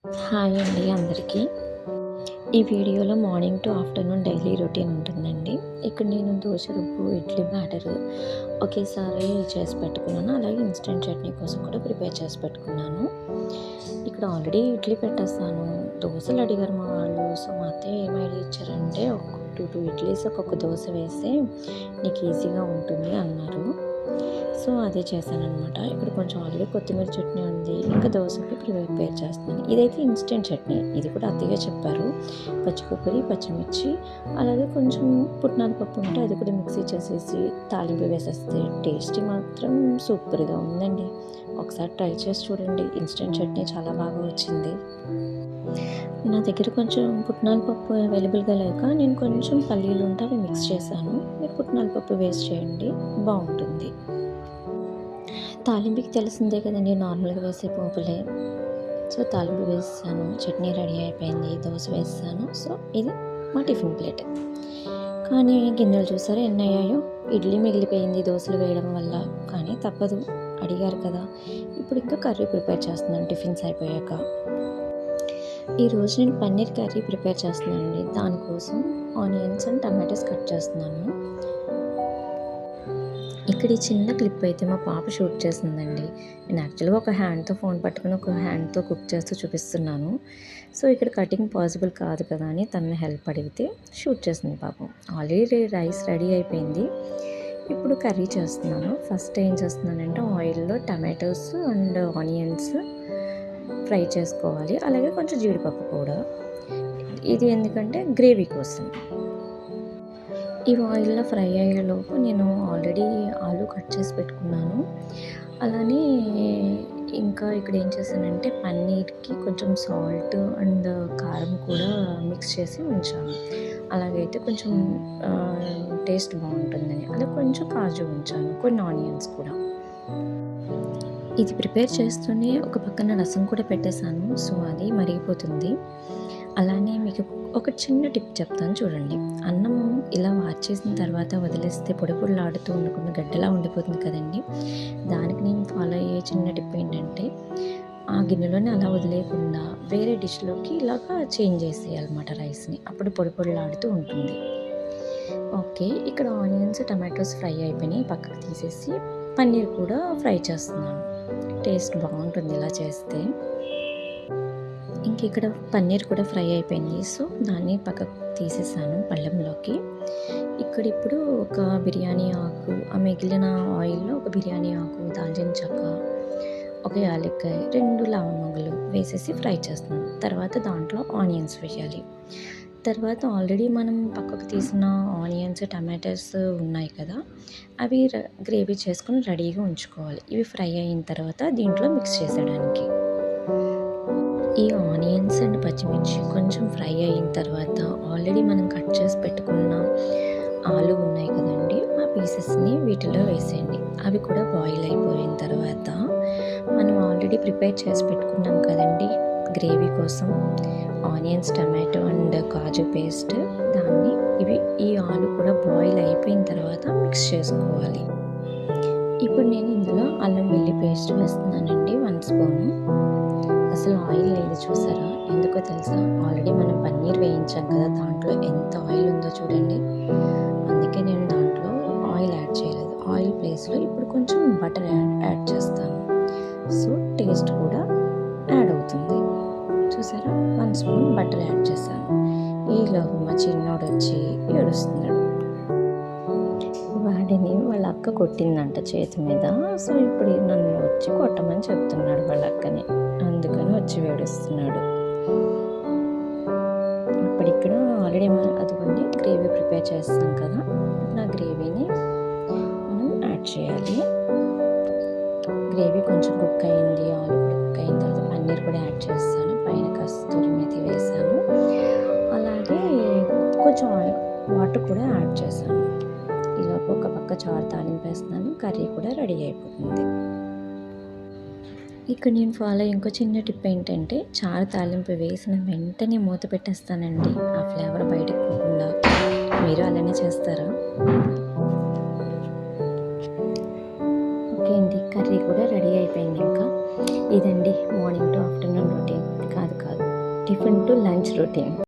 Hi అండి అందరికీ. ఈ వీడియోలో morning to afternoon daily routine ఉంటుందండి. ఇక్కడ నేను దోస రుబ్బు, ఇడ్లీ బ్యాటరు ఒకేసారి చేసి పెట్టుకున్నాను. అలాగే ఇన్‌స్టంట్ చట్నీ కోసం కూడా ప్రిపేర్ చేసి పెట్టుకున్నాను. ఇక్కడ ఆల్రెడీ ఇడ్లీ పెట్టేసాను. దోసలు అడిగారు మా వాళ్ళు. సో, మా అత్తయ్య ఏం ఐడియా ఇచ్చారంటే, ఒక 2 ఇడ్లీస్ ఒక్కొక్క దోస వేస్తే నీకు ఈజీగా ఉంటుంది అన్నారు. సో, అదే చేశాననమాట. ఇక్కడ కొంచెం ఆల్రెడీ కొత్తిమీర చట్నీ ఉంది. ఇంకా దోసకి ప్రిపేర్ చేస్తున్నాను. ఇదైతే ఇన్‌స్టంట్ చట్నీ. ఇది కూడా అత్తయ్య చెప్పారు. పచ్చి కొబ్బరి, పచ్చిమిర్చి అలాగే కొంచెం పుట్నాల పప్పు ఉంటే అది కూడా మిక్సీ చేసేసి తాలింపు వేసేస్తే టేస్ట్ మాత్రం సూపర్‌గా ఉందండి. ఒకసారి ట్రై చేసి చూడండి. ఇన్‌స్టంట్ చట్నీ చాలా బాగా వచ్చింది. నా దగ్గర కొంచెం పుట్నాల పప్పు అవైలబుల్‌గా లేక నేను కొంచెం పల్లీలు ఉంటే అవి మిక్స్ చేశాను. మీరు పుట్నాల పప్పు వేస్ట్ చేయండి, బావుంటుంది. తాలింపుకి తెలిసిందే కదండీ, నార్మల్‌గా వేసే పోపులే. సో, తాలింపు వేసేసాను. చట్నీ రెడీ అయిపోయింది. దోస వేసేసాను. సో, ఇది మా టిఫిన్ ప్లేట్. కానీ గిన్నెలు చూసారా ఎన్నయ్యాయో? ఇడ్లీ మిగిలిపోయింది దోసలు వేయడం వల్ల. కానీ తప్పదు, అడిగారు కదా! ఇప్పుడు ఇంకా కర్రీ ప్రిపేర్ చేస్తున్నాను టిఫిన్స్ అయిపోయాక. ఈరోజు నేను పన్నీర్ కర్రీ ప్రిపేర్ చేస్తున్నానండి. దానికోసం ఆనియన్స్ అండ్ టమాటోస్ కట్ చేస్తున్నాను. ఇక్కడ ఈ చిన్న క్లిప్ అయితే మా పాప షూట్ చేసిందండి. నేను యాక్చువల్‌గా ఒక హ్యాండ్‌తో ఫోన్ పట్టుకొని ఒక హ్యాండ్‌తో కుక్ చేస్తూ చూపిస్తున్నాను. సో, ఇక్కడ కటింగ్ పాసిబుల్ కాదు కదా అని తనని హెల్ప్ అడిగితే షూట్ చేసింది పాపం. ఆల్రెడీ రైస్ రెడీ అయిపోయింది. ఇప్పుడు కర్రీ చేస్తున్నాను. ఫస్ట్ ఏం చేస్తున్నానంటే ఆయిల్‌లో టమాటోస్ అండ్ ఆనియన్స్ ఫ్రై చేసుకోవాలి. అలాగే కొంచెం జీడిపప్పు కూడా. ఇది ఎందుకంటే గ్రేవీ కోసం. ఇవి ఆయిల్‌లో ఫ్రై అయ్యేలోపు నేను ఆల్రెడీ ఆలు కట్ చేసి పెట్టుకున్నాను. అలానే ఇంకా ఇక్కడ ఏం చేశానంటే పన్నీర్‌కి కొంచెం సాల్ట్ అండ్ కారం కూడా మిక్స్ చేసి ఉంచాను. అలాగైతే కొంచెం టేస్ట్ బావుంటుందని. అలా కొంచెం కాజు ఉంచాను. కొన్ని ఆనియన్స్ కూడా. ఇది ప్రిపేర్ చేస్తూనే ఒక పక్కన రసం కూడా పెట్టేశాను. సో, అది మరిగిపోతుంది. అలానే మీకు ఒక చిన్న టిప్ చెప్తాను చూడండి. అన్నము ఇలా వార్చేసిన తర్వాత వదిలేస్తే పొడి పొడిలాడుతూ ఉండకుండా గడ్డలా ఉండిపోతుంది కదండీ! దానికి నేను ఫాలో అయ్యే చిన్న టిప్ ఏంటంటే, ఆ గిన్నెలోనే అలా వదిలేయకుండా వేరే డిష్‌లోకి ఇలాగా చేంజ్ చేసేయాలన్నమాట రైస్‌ని. అప్పుడు పొడి పొడిలాడుతూ ఉంటుంది. ఓకే. ఇక్కడ ఆనియన్స్, టమాటోస్ ఫ్రై అయిపోయినాయి. పక్కకు తీసేసి పన్నీర్ కూడా ఫ్రై చేస్తున్నాను. టేస్ట్ బావుంటుంది ఇలా చేస్తే. ఇక్కడ పన్నీర్ కూడా ఫ్రై అయిపోయింది. సో, దాన్ని పక్కకు తీసేసాను పళ్ళెంలోకి. ఇప్పుడు ఒక బిర్యానీ ఆకు, ఆ మిగిలిన ఆయిల్‌లో ఒక బిర్యానీ ఆకు, దాల్చిన చెక్క, ఒక యాలక్కాయ, 2 లవంగాలు వేసేసి ఫ్రై చేస్తున్నాను. తర్వాత దాంట్లో ఆనియన్స్ వేయాలి. తర్వాత ఆల్రెడీ మనం పక్కకు తీసిన ఆనియన్స్, టమాటోస్ ఉన్నాయి కదా! అవి గ్రేవీ చేసుకొని రెడీగా ఉంచుకోవాలి. ఇవి ఫ్రై అయిన తర్వాత దీంట్లో మిక్స్ చేసేయడానికి. ఈ ఆనియన్స్ అండ్ పచ్చిమిర్చి కొంచెం ఫ్రై అయిన తర్వాత ఆల్రెడీ మనం కట్ చేసి పెట్టుకున్న ఆలు ఉన్నాయి కదండీ! ఆ పీసెస్‌ని వీటిలో వేసేయండి. అవి కూడా బాయిల్ అయిపోయిన తర్వాత మనం ఆల్రెడీ ప్రిపేర్ చేసి పెట్టుకున్నాం కదండీ! గ్రేవీ కోసం ఆనియన్స్, టమాటో అండ్ కాజు పేస్ట్, దాన్ని ఈ ఆలు కూడా బాయిల్ అయిపోయిన తర్వాత మిక్స్ చేసుకోవాలి. ఇప్పుడు నేను ఇందులో అల్లం వెల్లి పేస్ట్ వేస్తున్నానండి 1 స్పూను. అసలు ఆయిల్ లేదు చూసారా? ఎందుకో తెలుసా? ఆల్రెడీ మనం పన్నీర్ వేయించాం కదా! దాంట్లో ఎంత ఆయిల్ ఉందో చూడండి. అందుకే నేను దాంట్లో ఆయిల్ యాడ్ చేయలేదు. ఆయిల్ ప్లేస్‌లో ఇప్పుడు కొంచెం బటర్ యాడ్ చేస్తాను. సో, టేస్ట్ కూడా యాడ్ అవుతుంది. చూసారా? 1 స్పూన్ బటర్ యాడ్ చేశాను. ఈలోపు మా చిన్నోడొచ్చి ఏడుస్తున్నాడు. వాడిని వాళ్ళ అక్క కొట్టిందంట చేతి మీద. సో, ఇప్పుడు నన్ను వచ్చి కొట్టమని చెప్తున్నాడు వాళ్ళ అక్కని. అందుకని వచ్చి ఏడుస్తున్నాడు. ఇక్కడ ఆల్రెడీ మనం అదిగోండి గ్రేవీ ప్రిపేర్ చేస్తాం కదా! ఇప్పుడు ఆ గ్రేవీని మనం యాడ్ చేయాలి. గ్రేవీ కొంచెం కుక్ అయింది. ఆలు కూడా కుక్ అయిన తర్వాత పన్నీర్ కూడా యాడ్ చేస్తాను. పైన కస్తూరి మేతి వేసాను. అలాగే కొంచెం వాటర్ కూడా యాడ్ చేశాను. ఈలోపు ఒక పక్క చారు తాలింపు వేస్తున్నాను. కర్రీ కూడా రెడీ అయిపోతుంది. ఇక్కడ నేను ఫాలో అయ్యే ఇంకో చిన్న టిప్ ఏంటంటే, చారు తాలింపు వేసిన వెంటనే మూత పెట్టేస్తానండి. ఆ ఫ్లేవర్ బయటకు పోకుండా. మీరు అలానే చేస్తారా? ఓకే అండి. కర్రీ కూడా రెడీ అయిపోయింది ఇంకా. ఇదండి మార్నింగ్ టు ఆఫ్టర్‌నూన్ రొటీన్. కాదు టిఫిన్ టు లంచ్ రొటీన్.